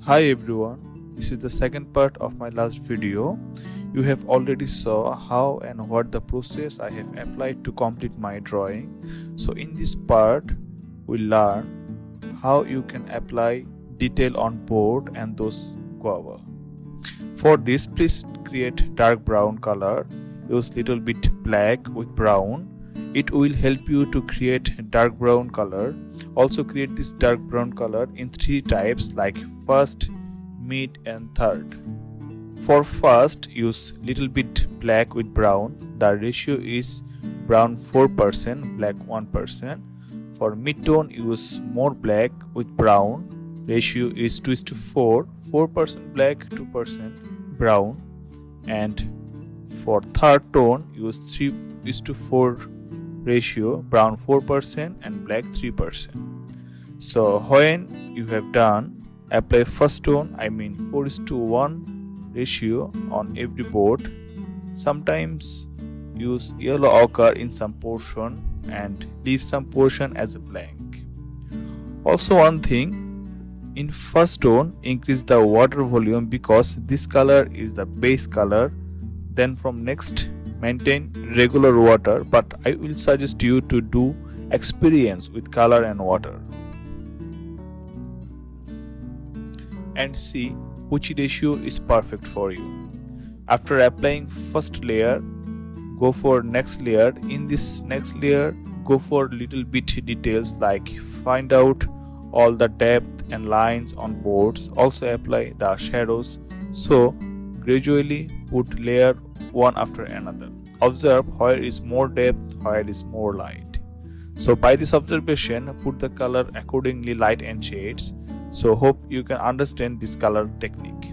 Hi everyone, this is the second part of my last video. You have already saw how and what the process I have applied to complete my drawing. So in this part, we learn how you can apply detail on board and those guava. For this, please create dark brown color. Use little bit black with brown. It will help you to create dark brown color. Also create this dark brown color in 3 types like first, mid and third. For first, use little bit black with brown. The ratio is brown 4%, black 1%. For mid-tone, use more black with brown. Ratio is 2:4, 4% black, 2% brown. And for third tone, use 3:4 ratio, brown 4% and black 3%. So when you have done, apply first tone, 4:1 ratio on every board. Sometimes use yellow ochre in some portion and leave some portion as a blank. Also one thing, in first tone increase the water volume because this color is the base color. Then from next, maintain regular water, but I will suggest you to do experience with color and water and see which ratio is perfect for you. After applying first layer, go for next layer. In this next layer, go for little bit details like find out all the depth and lines on boards. Also apply the shadows. So gradually put layer one after another. Observe where is more depth, where is more light. So by this observation, put the color accordingly, light and shades. So hope you can understand this color technique.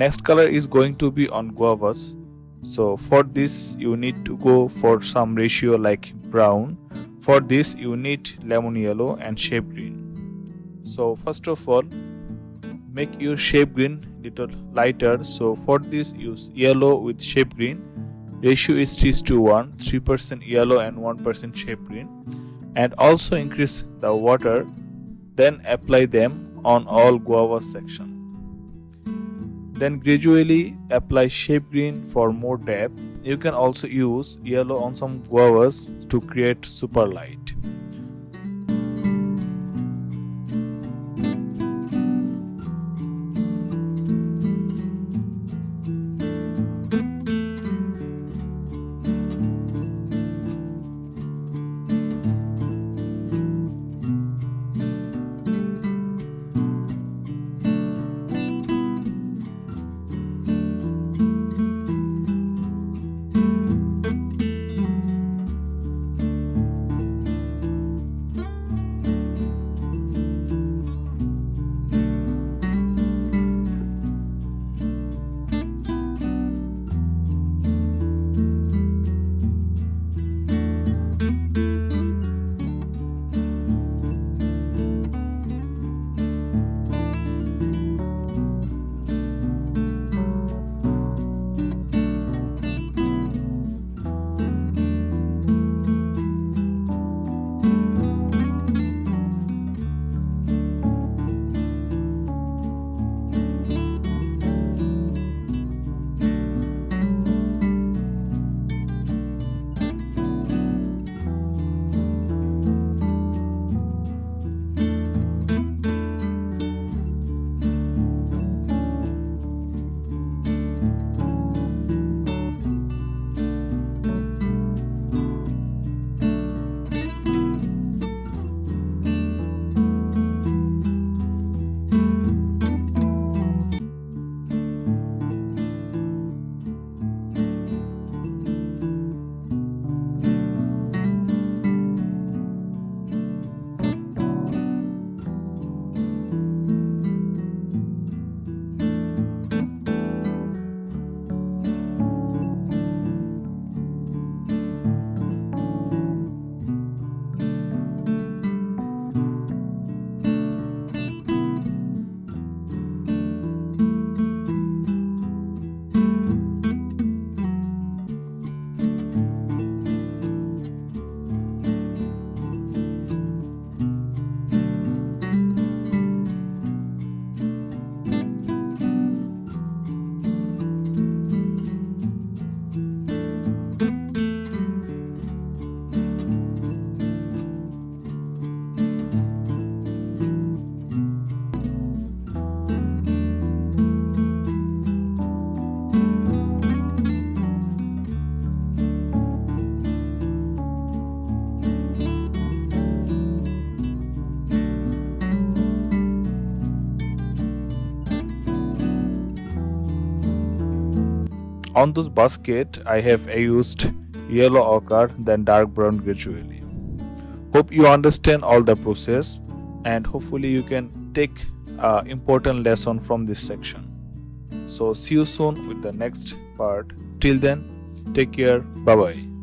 Next color is going to be on guavas. So for this you need to go for some ratio like brown. For this you need lemon yellow and shape green. So first of all, make your shape green little lighter. So for this use yellow with shape green. Ratio is 3:1, 3% yellow and 1% shape green. And also increase the water, then apply them on all guava section. Then gradually apply shape green for more depth. You can also use yellow on some guavas to create super light. On this basket, I have used yellow ochre, then dark brown gradually. Hope you understand all the process, and hopefully you can take important lesson from this section. So see you soon with the next part. Till then, take care. Bye bye.